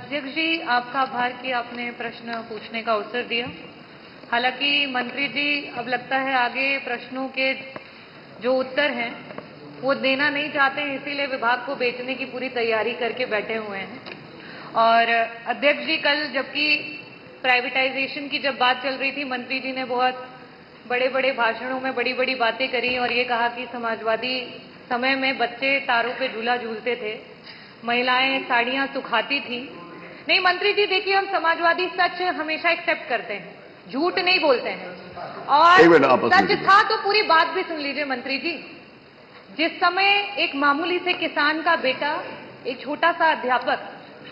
अध्यक्ष जी, आपका आभार कि आपने प्रश्न पूछने का अवसर दिया। हालांकि मंत्री जी अब लगता है आगे प्रश्नों के जो उत्तर हैं वो देना नहीं चाहते हैं, इसीलिए विभाग को बेचने की पूरी तैयारी करके बैठे हुए हैं। और अध्यक्ष जी, कल जबकि प्राइवेटाइजेशन की जब बात चल रही थी, मंत्री जी ने बहुत बड़े बड़े भाषणों में बड़ी बड़ी बातें करी और ये कहा कि समाजवादी समय में बच्चे तारों पे झूला झूलते थे, महिलाएं साड़ियां सुखाती थी। नहीं मंत्री जी, देखिए, हम समाजवादी सच हमेशा एक्सेप्ट करते हैं, झूठ नहीं बोलते हैं। और सच था तो पूरी बात भी सुन लीजिए मंत्री जी। जिस समय एक मामूली से किसान का बेटा, एक छोटा सा अध्यापक,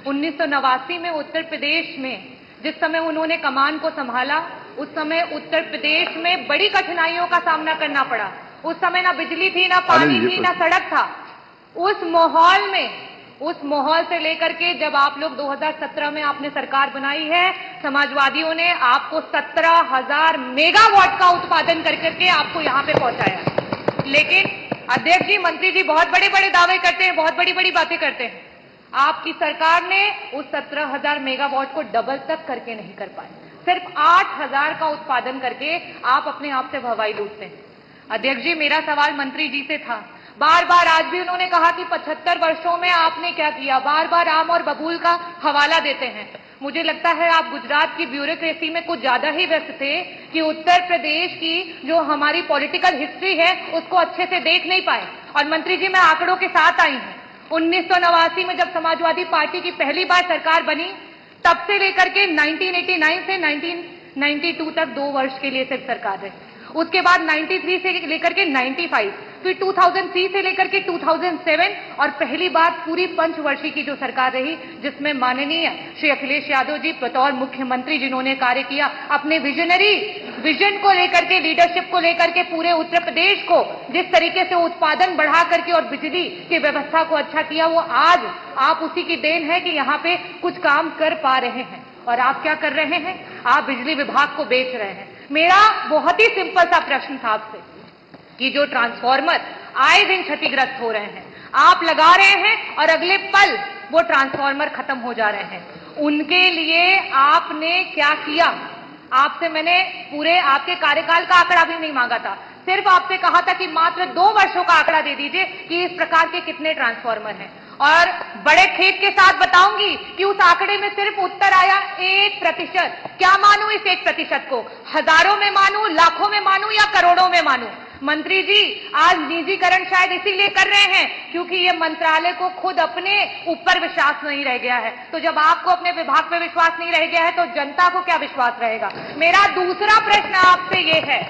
1989 में उत्तर प्रदेश में जिस समय उन्होंने कमान को संभाला, उस समय उत्तर प्रदेश में बड़ी कठिनाइयों का सामना करना पड़ा। उस समय ना बिजली थी, ना पानी थी, ना सड़क था। उस माहौल से लेकर के जब आप लोग 2017 में आपने सरकार बनाई है, समाजवादियों ने आपको 17,000 मेगावाट का उत्पादन कर करके आपको यहां पे पहुंचाया। लेकिन अध्यक्ष जी, मंत्री जी बहुत बड़े बड़े दावे करते हैं, बहुत बड़ी बड़ी बातें करते हैं। आपकी सरकार ने उस 17,000 मेगावाट को डबल तक करके नहीं कर पाए। सिर्फ 8,000 का उत्पादन करके आप अपने आप से भवाई लूटते हैं। अध्यक्ष जी, मेरा सवाल मंत्री जी से था। बार बार आज भी उन्होंने कहा कि 75 वर्षों में आपने क्या किया, बार बार आम और बबूल का हवाला देते हैं। मुझे लगता है आप गुजरात की ब्यूरोक्रेसी में कुछ ज्यादा ही व्यस्त थे कि उत्तर प्रदेश की जो हमारी पॉलिटिकल हिस्ट्री है उसको अच्छे से देख नहीं पाए। और मंत्री जी, मैं आंकड़ों के साथ आई हूं। 1989 में जब समाजवादी पार्टी की पहली बार सरकार बनी, तब से लेकर के 1989 से 1992 तक 2 वर्ष के लिए सिर्फ सरकार रही। उसके बाद 93 से लेकर के 95, फिर 2003 से लेकर के 2007 और पहली बार पूरी पंचवर्षीय की जो सरकार रही, जिसमें माननीय श्री अखिलेश यादव जी बतौर मुख्यमंत्री जिन्होंने कार्य किया, अपने विजनरी विजन को लेकर के, लीडरशिप को लेकर के पूरे उत्तर प्रदेश को जिस तरीके से उत्पादन बढ़ा करके और बिजली की व्यवस्था को अच्छा किया, वो आज आप उसी की देन है कि यहाँ पे कुछ काम कर पा रहे हैं। और आप क्या कर रहे हैं? आप बिजली विभाग को बेच रहे हैं। मेरा बहुत ही सिंपल सा प्रश्न था आपसे कि जो ट्रांसफार्मर आए दिन क्षतिग्रस्त हो रहे हैं, आप लगा रहे हैं और अगले पल वो ट्रांसफार्मर खत्म हो जा रहे हैं, उनके लिए आपने क्या किया? आपसे मैंने पूरे आपके कार्यकाल का आंकड़ा भी नहीं मांगा था, सिर्फ आपसे कहा था कि मात्र 2 वर्षों का आंकड़ा दे दीजिए कि इस प्रकार के कितने ट्रांसफार्मर हैं। और बड़े खेद के साथ बताऊंगी कि उस आंकड़े में सिर्फ उत्तर आया 1%। क्या मानूं इस 1% को? हजारों में मानूं, लाखों में मानूं या करोड़ों में मानूं? मंत्री जी, आज निजीकरण शायद इसीलिए कर रहे हैं क्योंकि ये मंत्रालय को खुद अपने ऊपर विश्वास नहीं रह गया है। तो जब आपको अपने विभाग पे विश्वास नहीं रह गया है तो जनता को क्या विश्वास रहेगा? मेरा दूसरा प्रश्न आपसे ये है,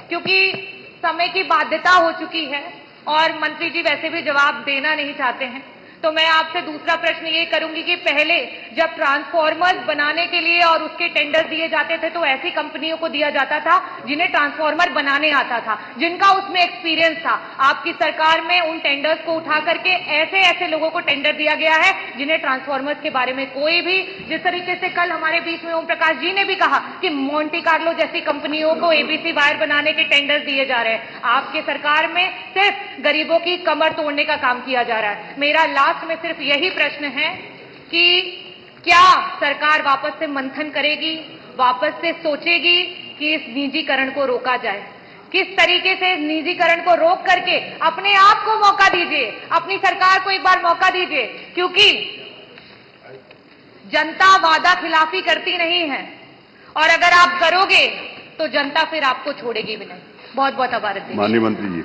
क्योंकि समय की बाध्यता हो चुकी है और मंत्री जी वैसे भी जवाब देना नहीं चाहते हैं, तो मैं आपसे दूसरा प्रश्न ये करूंगी कि पहले जब ट्रांसफार्मर्स बनाने के लिए और उसके टेंडर दिए जाते थे तो ऐसी कंपनियों को दिया जाता था जिन्हें ट्रांसफार्मर बनाने आता था, जिनका उसमें एक्सपीरियंस था। आपकी सरकार में उन टेंडर्स को उठा करके ऐसे ऐसे लोगों को टेंडर दिया गया है जिन्हें ट्रांसफार्मर्स के बारे में कोई भी, जिस तरीके से कल हमारे बीच में ओम प्रकाश जी ने भी कहा कि मोंटी कार्लो जैसी कंपनियों को एबीसी वायर बनाने के टेंडर दिए जा रहे हैं। आपके सरकार में सिर्फ गरीबों की कमर तोड़ने का काम किया जा रहा है। मेरा लास्ट में सिर्फ यही प्रश्न है कि क्या सरकार वापस से मंथन करेगी, वापस से सोचेगी कि इस निजीकरण को रोका जाए? किस तरीके से निजीकरण को रोक करके अपने आप को मौका दीजिए, अपनी सरकार को एक बार मौका दीजिए, क्योंकि जनता वादा खिलाफी करती नहीं है और अगर आप करोगे तो जनता फिर आपको छोड़ेगी भी नहीं। बहुत बहुत आभार। माननीय मंत्री जी।